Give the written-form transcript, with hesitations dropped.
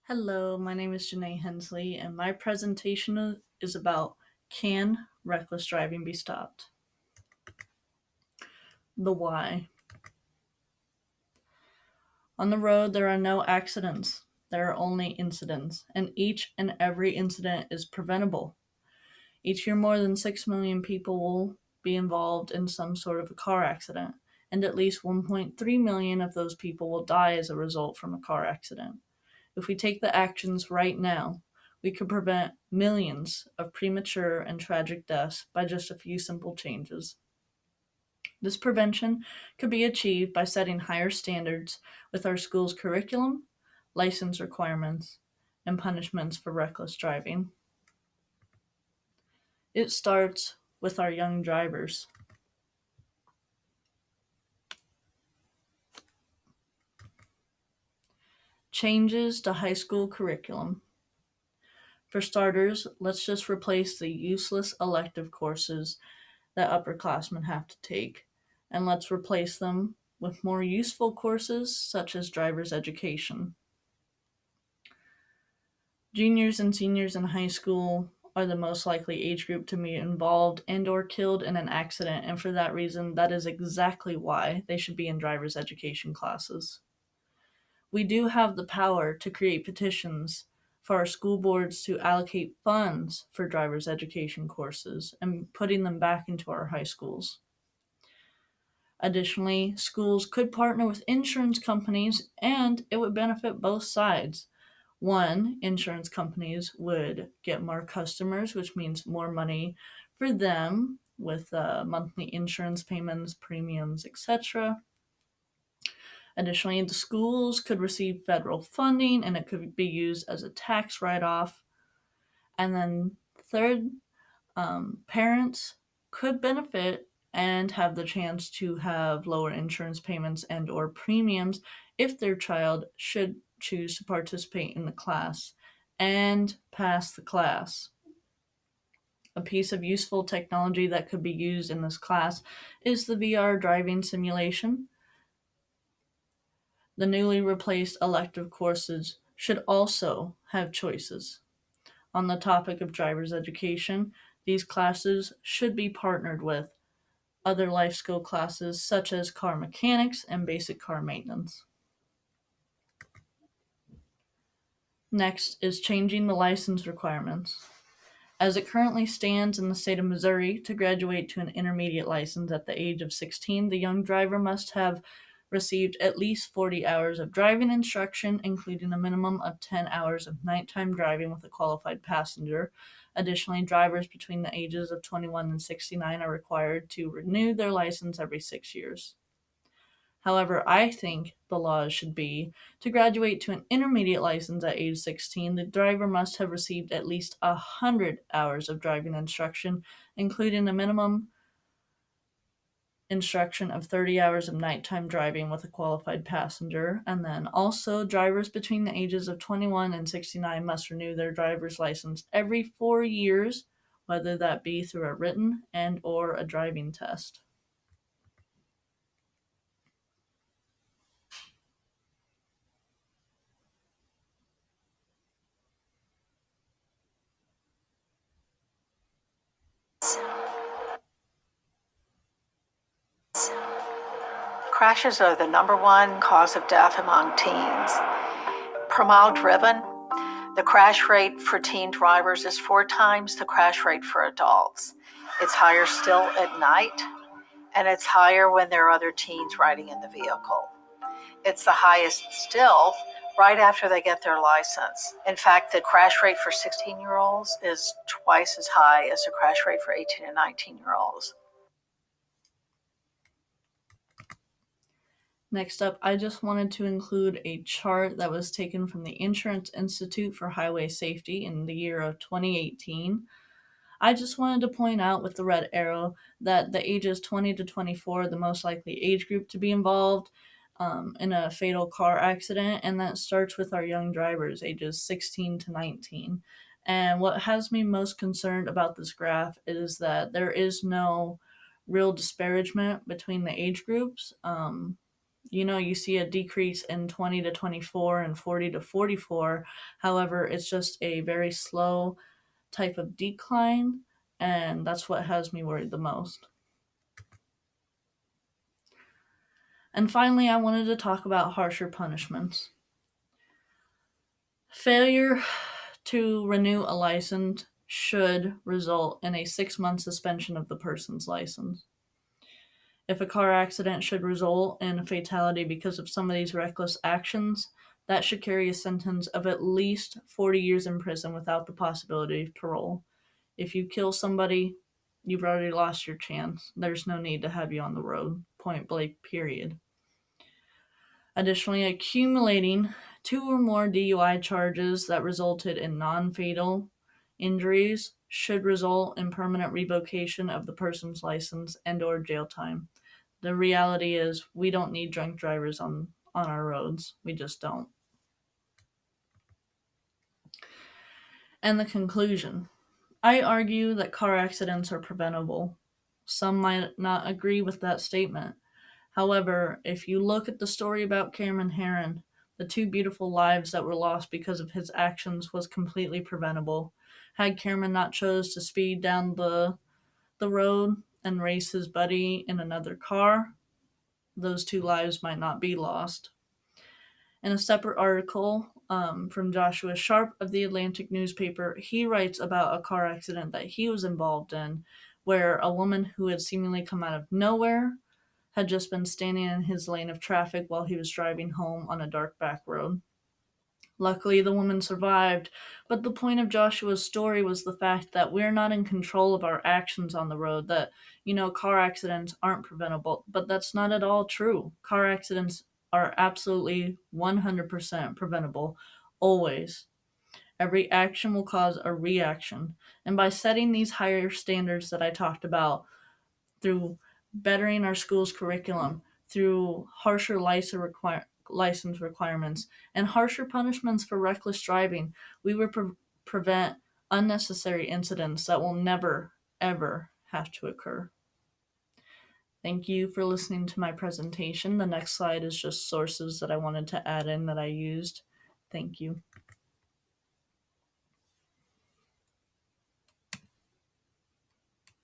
Hello, my name is Janae Hensley, and my presentation is about can reckless driving be stopped? The why. On the road, there are no accidents, there are only incidents, and each and every incident is preventable. Each year, more than 6 million people will be involved in some sort of a car accident, and at least 1.3 million of those people will die as a result from a car accident. If we take the actions right now, we could prevent millions of premature and tragic deaths by just a few simple changes. This prevention could be achieved by setting higher standards with our school's curriculum, license requirements, and punishments for reckless driving. It starts with our young drivers. Changes to high school curriculum. For starters, let's just replace the useless elective courses that upperclassmen have to take, and let's replace them with more useful courses such as driver's education. Juniors and seniors in high school are the most likely age group to be involved and or killed in an accident, and for that reason, that is exactly why they should be in driver's education classes. We do have the power to create petitions for our school boards to allocate funds for driver's education courses and putting them back into our high schools. Additionally, schools could partner with insurance companies and it would benefit both sides. One, insurance companies would get more customers, which means more money for them with monthly insurance payments, premiums, etc. Additionally, the schools could receive federal funding and it could be used as a tax write off. And then, third, parents could benefit and have the chance to have lower insurance payments and or premiums if their child should choose to participate in the class and pass the class. A piece of useful technology that could be used in this class is the VR driving simulation. The newly replaced elective courses should also have choices. On the topic of driver's education, these classes should be partnered with other life skill classes such as car mechanics and basic car maintenance. Next is changing the license requirements. As it currently stands in the state of Missouri, to graduate to an intermediate license at the age of 16, the young driver must have received at least 40 hours of driving instruction, including a minimum of 10 hours of nighttime driving with a qualified passenger. Additionally, drivers between the ages of 21 and 69 are required to renew their license every 6 years. However, I think the law should be to graduate to an intermediate license at age 16, the driver must have received at least 100 hours of driving instruction, including a minimum instruction of 30 hours of nighttime driving with a qualified passenger. And then also, drivers between the ages of 21 and 69 must renew their driver's license every 4 years, whether that be through a written and or a driving test. Crashes are the number one cause of death among teens. Per mile driven, the crash rate for teen drivers is 4 times the crash rate for adults. It's higher still at night, and it's higher when there are other teens riding in the vehicle. It's the highest still right after they get their license. In fact, the crash rate for 16-year-olds is twice as high as the crash rate for 18 and 19-year-olds. Next up, I just wanted to include a chart that was taken from the Insurance Institute for Highway Safety in the year of 2018. I just wanted to point out with the red arrow that the ages 20 to 24 are the most likely age group to be involved in a fatal car accident, and that starts with our young drivers, ages 16 to 19. And what has me most concerned about this graph is that there is no real disparagement between the age groups. You see a decrease in 20 to 24 and 40 to 44. However, it's just a very slow type of decline, and that's what has me worried the most. And finally, I wanted to talk about harsher punishments. Failure to renew a license should result in a 6-month suspension of the person's license. If a car accident should result in a fatality because of somebody's reckless actions, that should carry a sentence of at least 40 years in prison without the possibility of parole. If you kill somebody, you've already lost your chance. There's no need to have you on the road, point blank, period. Additionally, accumulating 2 or more DUI charges that resulted in non-fatal injuries should result in permanent revocation of the person's license and or jail time. The reality is we don't need drunk drivers on our roads. We just don't. And the conclusion. I argue that car accidents are preventable. Some might not agree with that statement. However, if you look at the story about Cameron Herron, the 2 beautiful lives that were lost because of his actions was completely preventable. Had Cameron not chose to speed down the road and race his buddy in another car, those 2 lives might not be lost. In a separate article from Joshua Sharp of the Atlantic newspaper, he writes about a car accident that he was involved in where a woman who had seemingly come out of nowhere had just been standing in his lane of traffic while he was driving home on a dark back road. Luckily, the woman survived, but the point of Joshua's story was the fact that we're not in control of our actions on the road, that, car accidents aren't preventable, but that's not at all true. Car accidents are absolutely 100% preventable, always. Every action will cause a reaction, and by setting these higher standards that I talked about, through bettering our school's curriculum, through harsher license requirements, and harsher punishments for reckless driving, we would prevent unnecessary incidents that will never, ever have to occur. Thank you for listening to my presentation. The next slide is just sources that I wanted to add in that I used. Thank you.